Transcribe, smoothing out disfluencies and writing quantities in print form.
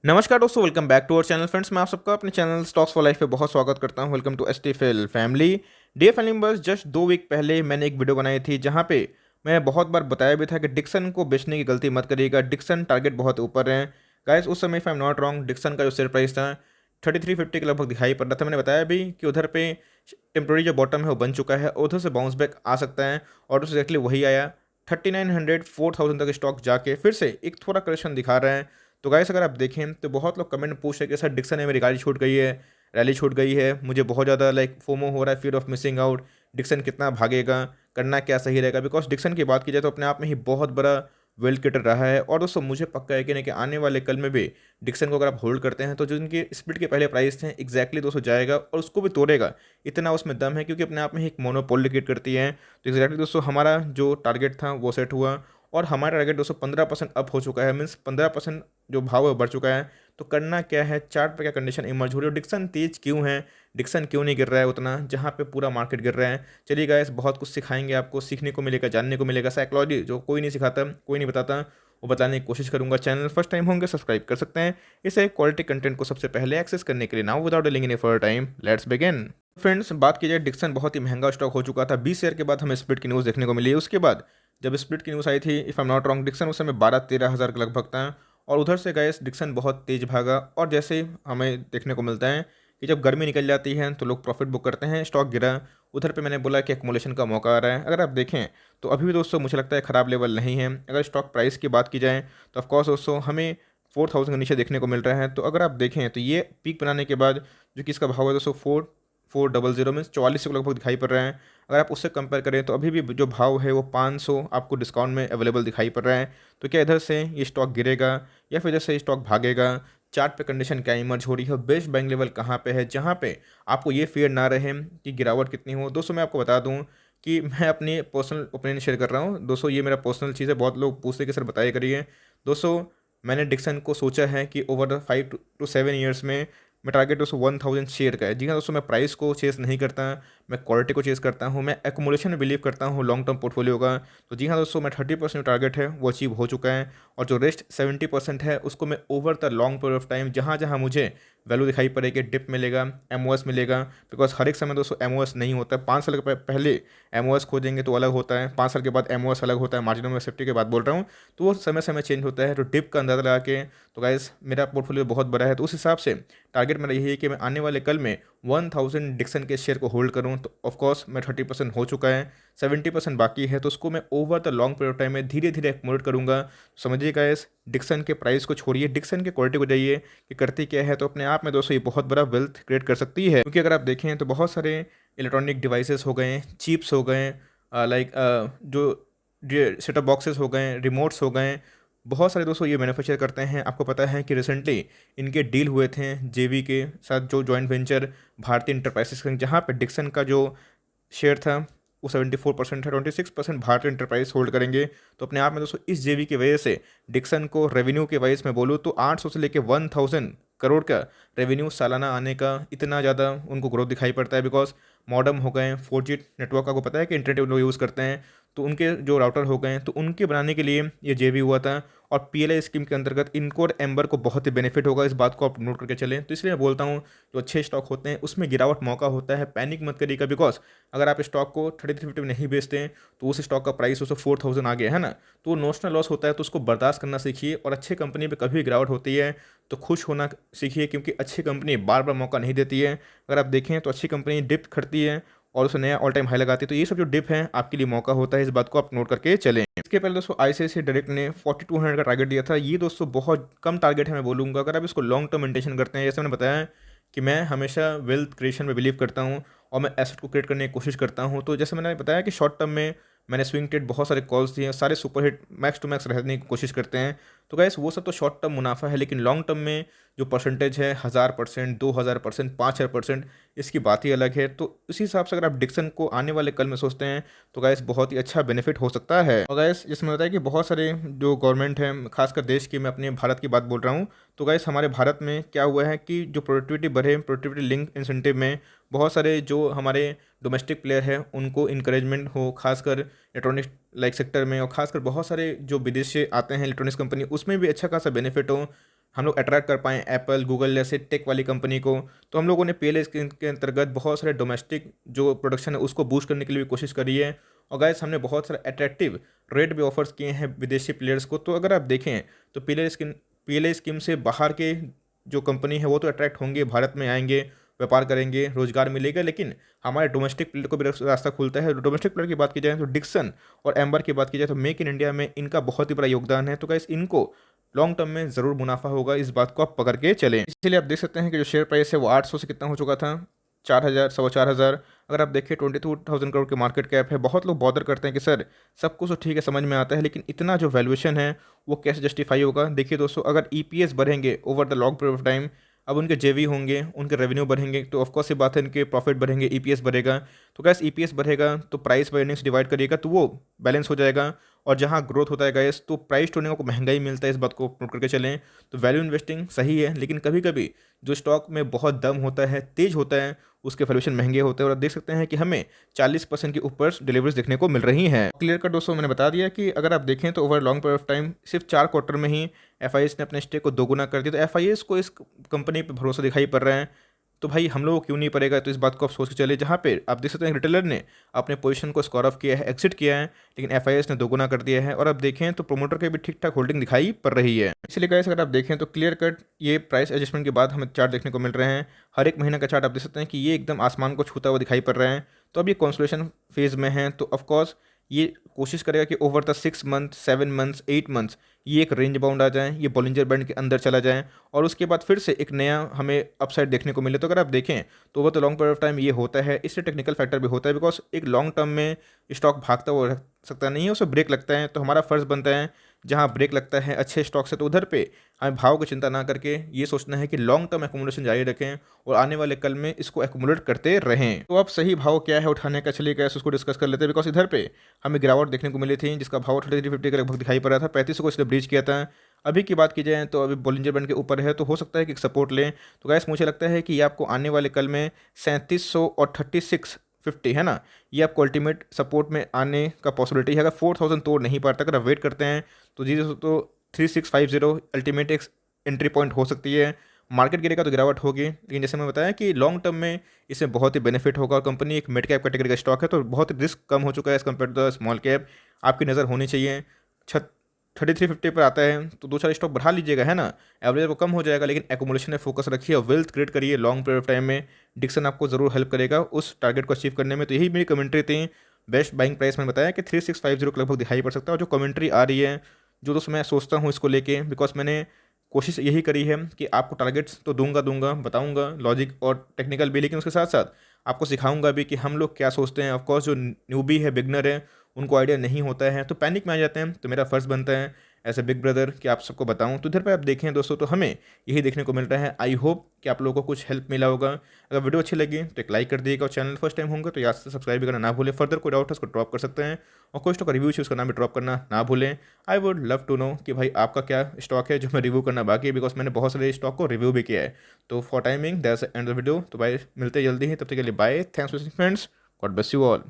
नमस्कार दोस्तों, welcome back to our channel friends. मैं आप सबका अपने चैनल स्टॉक्स फॉर लाइफ पे बहुत स्वागत करता हूं। Welcome to STFL family. The family बस जस्ट 2 वीक पहले मैंने एक वीडियो बनाई थी जहां पे मैं बहुत बार बताया भी था कि डिक्सन को बेचने की गलती मत करिएगा। डिक्सन टारगेट बहुत ऊपर है गाइस। उस समय if I am not wrong, Dixon का जो शेयर प्राइस था 3350 के लगभग दिखाई पड़ रहा था। मैंने बताया भी कि उधर पे टेम्प्रोरी जो बॉटम है वो बन चुका है और उधर से बाउंस बैक आ सकता है और उसे एक्चुअली वही आया। 3900 4000 तक स्टॉक जाके फिर से एक थोड़ा करेक्शन दिखा रहा है। तो गाइस अगर आप देखें तो बहुत लोग कमेंट में पूछ रहे हैं कि सर डिक्सन है, मेरी गाड़ी छूट गई है, रैली छूट गई है, मुझे बहुत ज़्यादा लाइक फोमो हो रहा है, fear of missing out, Dixon कितना भागेगा, करना क्या सही रहेगा। बिकॉज डिक्सन की बात की जाए तो अपने आप में ही बहुत बड़ा वेल क्रिएटर रहा है और दोस्तों मुझे पक्का है कि नहीं कि आने वाले कल में भी डिक्सन को अगर आप होल्ड करते हैं तो जो इनके स्प्लिट के पहले प्राइस थे एग्जैक्टली 200 जाएगा और उसको भी तोड़ेगा। इतना उसमें दम है क्योंकि अपने आप में ही एक मोनोपोली क्रिएट करती है। तो एग्जैक्टली दोस्तों हमारा जो टारगेट था वो सेट हुआ और हमारा टारगेट दोस्तों 15% अप हो चुका है। मीन्स 15% जो भाव है वो बढ़ चुका है। तो करना क्या है, चार्ट पे क्या कंडीशन इमर्ज हो रही है, डिक्सन तेज क्यों है, डिक्सन क्यों नहीं गिर रहा है उतना जहाँ पे पूरा मार्केट गिर रहा है। चलिए गाइस बहुत कुछ सिखाएंगे आपको, सीखने को मिलेगा, जानने को मिलेगा। साइकोलॉजी जो कोई नहीं सिखाता, कोई नहीं बताता, वो बताने की कोशिश करूंगा। चैनल फर्स्ट टाइम होंगे सब्सक्राइब कर सकते हैं इसे क्वालिटी कंटेंट को सबसे पहले एक्सेस करने के लिए। Now without delaying any further time let's begin. Friends बात की जाए, डिक्सन बहुत ही महंगा स्टॉक हो चुका था। 20 शेयर के बाद हमें स्प्लिट की न्यूज़ देखने को मिली। उसके बाद जब स्प्लिट की न्यूज़ आई थी, if I am not wrong, Dixon उस समय 12-13 हज़ार के लगभग था और उधर से गए डिक्सन बहुत तेज भागा। और जैसे हमें देखने को मिलता है कि जब गर्मी निकल जाती है तो लोग प्रॉफिट बुक करते हैं, स्टॉक गिरा। उधर पे मैंने बोला कि एक्मुलेशन का मौका आ रहा है। अगर आप देखें तो अभी भी दोस्तों मुझे लगता है ख़राब लेवल नहीं है। अगर स्टॉक प्राइस की बात की जाए तो ऑफकोर्स दोस्तों हमें 4000 के नीचे देखने को मिल रहा है। तो अगर आप देखें तो ये पीक बनाने के बाद जो कि इसका भाव है दोस्तों 4400 मीन्स 44 के लगभग दिखाई पड़ रहा है। अगर आप उससे कंपेयर करें तो अभी भी जो भाव है वो 500 आपको डिस्काउंट में अवेलेबल दिखाई पड़ रहा है। तो क्या इधर से ये स्टॉक गिरेगा या फिर इधर से स्टॉक भागेगा? चार्ट पे कंडीशन क्या इमर्ज हो रही है, बेस्ट बैंक लेवल कहाँ पे है जहाँ पे आपको ये फियर ना रहे कि गिरावट कितनी हो। दोस्तों मैं आपको बता दूँ कि मैं अपनी पर्सनल ओपिनियन शेयर कर रहा हूँ। दोस्तों ये मेरा पर्सनल चीज़ है, बहुत लोग पूछते कि सर बताइए करिए। दोस्तों मैंने डिक्सन को सोचा है कि ओवर द 5 to 7 ईयर्स में मैं टारगेट दोस्तों 1000 शेयर का है। जी हाँ दोस्तों, मैं प्राइस को चेस नहीं करता, मैं क्वालिटी को चेस करता हूँ, मैं एक्मुलेशन में बिलीव करता हूँ लॉन्ग टर्म पोर्टफोलियो का। तो जी हाँ दोस्तों, मैं 30% टारगेट है वो अचीव हो चुका है और जो रेस्ट 70% है उसको मैं over the long period of time जहाँ जहाँ मुझे वैल्यू दिखाई पड़ेगी, डिप मिलेगा, एमओएस मिलेगा। बिकॉज हर एक समय दोस्तों एमओएस नहीं होता है। 5 साल के पहले एमओएस खोजेंगे तो अलग होता है, 5 साल के बाद एमओएस अलग होता है। मार्जिन ऑफ सेफ्टी के बाद बोल रहा हूँ। तो वो समय समय चेंज होता है। तो डिप का अंदाजा लगा के, तो गाइस मेरा पोर्टफोलियो बहुत बड़ा है तो उस हिसाब से टारगेट मेरा यही है कि मैं आने वाले कल में 1000 डिक्सन के शेयर को होल्ड करूं। तो ऑफकोर्स मैं 30% हो चुका है, 70% बाकी है। तो उसको मैं over the long period of time में धीरे धीरे एक्मुलेट करूंगा। समझिएगा इस डिक्सन के प्राइस को छोड़िए, डिक्सन के क्वालिटी को जाइए कि करती क्या है। तो अपने आप में दोस्तों ये बहुत बड़ा वेल्थ क्रिएट कर सकती है। क्योंकि अगर आप देखें तो बहुत सारे इलेक्ट्रॉनिक डिवाइसेस हो गए, चिप्स हो गए, लाइक जो सेटअप बॉक्सेस हो गए, रिमोट्स हो गए, बहुत सारे दोस्तों ये मैन्युफैक्चर करते हैं। आपको पता है कि रिसेंटली इनके डील हुए थे जेवी के साथ, जो जॉइंट वेंचर भारतीय इंटरप्राइजेस का, जहाँ पे डिक्सन का जो शेयर था वो 74% है, 26% भारतीय इंटरप्राइज होल्ड करेंगे। तो अपने आप में दोस्तों इस जेवी की वजह से डिक्सन को रेवेन्यू के वाइज में बोलूँ तो 800 से लेके 1000 करोड़ का रेवेन्यू सालाना आने का इतना ज़्यादा उनको ग्रोथ दिखाई पड़ता है। बिकॉज मॉडर्म हो गए, 4G नेटवर्क आपको पता है कि इंटरनेट लोग यूज़ करते हैं। तो उनके जो राउटर हो गए तो उनके बनाने के लिए ये जेवी हुआ था। और पीएलआई स्कीम के अंतर्गत इनको और एम्बर को बहुत ही बेनिफिट होगा, इस बात को आप नोट करके चलें। तो इसलिए मैं बोलता हूँ जो अच्छे स्टॉक होते हैं उसमें गिरावट मौका होता है, पैनिक मत करिएगा। बिकॉज अगर आप स्टॉक को 3350 में नहीं बेचते हैं तो उस स्टॉक का प्राइस उसको 4000 आ गया है ना, तो नोशनल लॉस होता है। तो उसको बर्दाश्त करना सीखिए और अच्छी कंपनी पे कभी गिरावट होती है तो खुश होना सीखिए, क्योंकि अच्छी कंपनी बार बार मौका नहीं देती है। अगर आप देखें तो अच्छी कंपनी डिप खड़ती है और उसे नया ऑल टाइम हाई लगाती है। तो ये सब जो डिप है आपके लिए मौका होता है, इस बात को आप नोट करके चलें। इसके पहले दोस्तों आईसीआईसीआई डायरेक्ट ने 4200 का टारगेट दिया था। ये दोस्तों बहुत कम टारगेट है मैं बोलूँगा। अगर आप इसको लॉन्ग टर्म मेंटेन करते हैं, जैसे मैंने बताया कि मैं हमेशा वेल्थ क्रिएशन में बिलीव करता हूँ और मैं एसेट को क्रिएट करने की कोशिश करता हूँ। तो जैसे मैंने बताया कि शॉर्ट टर्म में मैंने स्विंग ट्रेड बहुत सारे कॉल्स दिए, सारे super hit max to max रहने की कोशिश करते हैं। तो गाइस वो सब तो शॉर्ट टर्म मुनाफा है, लेकिन लॉन्ग टर्म में जो परसेंटेज है 1000%, 2000%, 5000%, इसकी बात ही अलग है। तो इसी हिसाब से अगर आप डिक्सन को आने वाले कल में सोचते हैं तो गाइस बहुत ही अच्छा बेनिफिट हो सकता है। और गाइस जिसमें बताया कि बहुत सारे जो गवर्नमेंट है, खासकर देश की, मैं अपने भारत की बात बोल रहा हूँ। तो गाइस हमारे भारत में क्या हुआ है कि जो प्रोडक्टिविटी बढ़े, प्रोडक्टिविटी लिंक इंसेंटिव में बहुत सारे जो हमारे डोमेस्टिक प्लेयर है उनको इंकरेजमेंट हो, खासकर इलेक्ट्रॉनिक्स लाइक सेक्टर में, और खासकर बहुत सारे जो विदेश से आते हैं इलेक्ट्रॉनिक्स कंपनी, उसमें भी अच्छा खासा बेनिफिट हो। हम लोग अट्रैक्ट कर पाएँ एप्पल, गूगल जैसे टेक वाली कंपनी को। तो हम लोगों ने पीएलआई स्कीम के अंतर्गत बहुत सारे डोमेस्टिक जो प्रोडक्शन है उसको बूस्ट करने के लिए भी कोशिश करी है। और गाइस हमने बहुत सारे अट्रैक्टिव रेट भी ऑफर्स किए हैं विदेशी प्लेयर्स को। तो अगर आप देखें तो पीएलआई स्कीम से बाहर के जो कंपनी है वो तो अट्रैक्ट होंगे, भारत में आएँगे, व्यापार करेंगे, रोज़गार मिलेगा, लेकिन हमारे डोमेस्टिक प्लेयर को भी रास्ता खुलता है। डोमेस्टिक प्लेयर की बात की जाए तो डिक्सन और एम्बर की बात की जाए तो मेक इन इंडिया में इनका बहुत ही बड़ा योगदान है। तो गाइस इनको लॉन्ग टर्म में ज़रूर मुनाफा होगा, इस बात को आप पकड़ के चलें। इसीलिए आप देख सकते हैं कि जो शेयर प्राइस है वो 800 से कितना हो चुका था, 4000, सवा 4000। अगर आप देखें 22,000 करोड़ की मार्केट कैप है। बहुत लोग बॉदर करते हैं कि सर सब कुछ तो ठीक है, समझ में आता है, लेकिन इतना जो वैल्यूएशन है वो कैसे जस्टिफाई होगा। देखिए दोस्तों, अगर ईपीएस बढ़ेंगे over the long period of time, अब उनके जेवी होंगे, उनके रेवेन्यू बढ़ेंगे, तो ऑफकोर्स ये बात है इनके प्रॉफिट बढ़ेंगे, ईपीएस बढ़ेगा। तो गैस ईपीएस बढ़ेगा तो प्राइस बाय अर्निंग्स डिवाइड करिएगा तो वो बैलेंस हो जाएगा। और जहाँ ग्रोथ होता है गैस तो प्राइस टू को महंगा ही मिलता है, इस बात को नोट करके चलें। तो वैल्यू इन्वेस्टिंग सही है, लेकिन कभी कभी जो स्टॉक में बहुत दम होता है, तेज होता है, उसके वैल्यूएशन महंगे होते हैं। और आप देख सकते हैं कि हमें 40% के ऊपर डिलीवरीज देखने को मिल रही हैं। क्लियर कट दोस्तों मैंने बता दिया कि अगर आप देखें तो over long period of time सिर्फ 4 क्वार्टर में ही एफआईएस ने अपने स्टेक को दोगुना कर दिया। तो एफआईएस को इस कंपनी पे भरोसा दिखाई पड़ रहा है, तो भाई हम लोगों को क्यों नहीं पड़ेगा। तो इस बात को आप सोच के चले, जहाँ पे आप देख सकते हैं रिटेलर ने अपने पोजीशन को स्क्वायर ऑफ किया है, एग्जिट किया है, लेकिन एफआईएस ने दोगुना कर दिया है। और अब देखें तो प्रोमोटर के भी ठीक ठाक होल्डिंग दिखाई पड़ रही है। इसलिए गाइस अगर आप देखें तो क्लियर कट ये प्राइस एडजस्टमेंट के बाद हमें चार्ट देखने को मिल रहे हैं। हर एक महीने का चार्ट आप देख सकते हैं कि ये एकदम आसमान को छूता हुआ दिखाई पड़ रहा है। तो अब ये कंसोलिडेशन फेज में है, तो ऑफकोर्स ये कोशिश करेगा कि over the 6 month, 7 months, 8 months ये एक रेंज बाउंड आ जाए, ये बॉलिंजर बैंड के अंदर चला जाए, और उसके बाद फिर से एक नया हमें अपसाइड देखने को मिले। तो अगर आप देखें तो over the long period of time ये होता है। इससे टेक्निकल फैक्टर भी होता है, बिकॉज एक लॉन्ग टर्म में स्टॉक भागता हुआ रह सकता नहीं है, उसे ब्रेक लगता है। तो हमारा फर्ज बनता है जहाँ ब्रेक लगता है अच्छे स्टॉक से, तो उधर पे हमें भाव की चिंता ना करके ये सोचना है कि लॉन्ग टर्म एकोमोडेशन जारी रखें और आने वाले कल में इसको एकोमोडेट करते रहें। तो अब सही भाव क्या है उठाने का, चलिए कैसे उसको डिस्कस कर लेते हैं। बिकॉज इधर पे हमें गिरावट देखने को मिली थी, जिसका भाव 3350 के लगभग दिखाई पड़ रहा था, 3500 को इसने ब्रीच किया था। अभी की बात की जाए तो अभी बॉलिंजर बैंड के ऊपर है, तो हो सकता है कि सपोर्ट लें। तो गैस मुझे लगता है कि ये आपको आने वाले कल में 3700 और 3650 है ना, ये आपको अल्टीमेट सपोर्ट में आने का पॉसिबिलिटी है। अगर 4000 तोड़ नहीं पाता, अगर आप वेट करते हैं तो जी तो 3650 अल्टीमेट एक एंट्री पॉइंट हो सकती है। मार्केट गिरेगा तो गिरावट होगी, लेकिन जैसे मैं बताया कि लॉन्ग टर्म में इसमें बहुत ही बेनिफिट होगा। और कंपनी एक मिड कैप कैटेगरी का स्टॉक है, तो बहुत रिस्क कम हो चुका है as compare to the small cap. आपकी नज़र होनी चाहिए 3350 पर आता है तो 2-4 स्टॉक बढ़ा लीजिएगा, है ना, एवरेज वो कम हो जाएगा, लेकिन एकोमोडेशन में फोकस रखिए और वेल्थ क्रिएट करिए लॉन्ग पीरियड ऑफ टाइम में। डिक्सन आपको जरूर हेल्प करेगा उस टारगेट को अचीव करने में। तो यही मेरी कमेंट्री थी। बेस्ट बाइंग प्राइस मैंने बताया कि 3650 के लगभग दिखाई पड़ सकता है। और जो कमेंट्री आ रही है, जो दोस्त मैं सोचता हूँ इसको लेके, बिकॉज मैंने कोशिश यही करी है कि आपको टारगेट्स तो दूंगा बताऊंगा लॉजिक और टेक्निकल भी, लेकिन उसके साथ साथ आपको सिखाऊंगा भी कि हम लोग क्या सोचते हैं। ऑफकोर्स जो न्यूबी है, बिगनर है, उनको आइडिया नहीं होता है तो पैनिक में आ जाते हैं। तो मेरा फ़र्ज़ बनता है एज ए बिग ब्रदर कि आप सबको बताऊं। तो इधर पे आप देखें दोस्तों तो हमें यही देखने को मिल रहा है। आई होप कि आप लोगों को कुछ हेल्प मिला होगा। अगर वीडियो अच्छी लगी तो एक लाइक कर दिएगा, और चैनल फर्स्ट टाइम होंगे तो याद से सब्सक्राइब भी करना ना भूलें। फर्दर कोई डाउट है उसको ड्रॉप कर सकते हैं, और कोई स्टॉक का रिव्यू चूज़ करना भी ड्रॉप करना ना भूलें। I would love to know कि भाई आपका क्या स्टॉक है जो मैं रिव्यू करना बाकी है, बिकॉज मैंने बहुत सारे स्टॉक को रिव्यू भी किया है। तो for timing that's end the video. तो भाई मिलते जल्दी ही, तब तक के लिए bye, thanks for friends, God bless you all.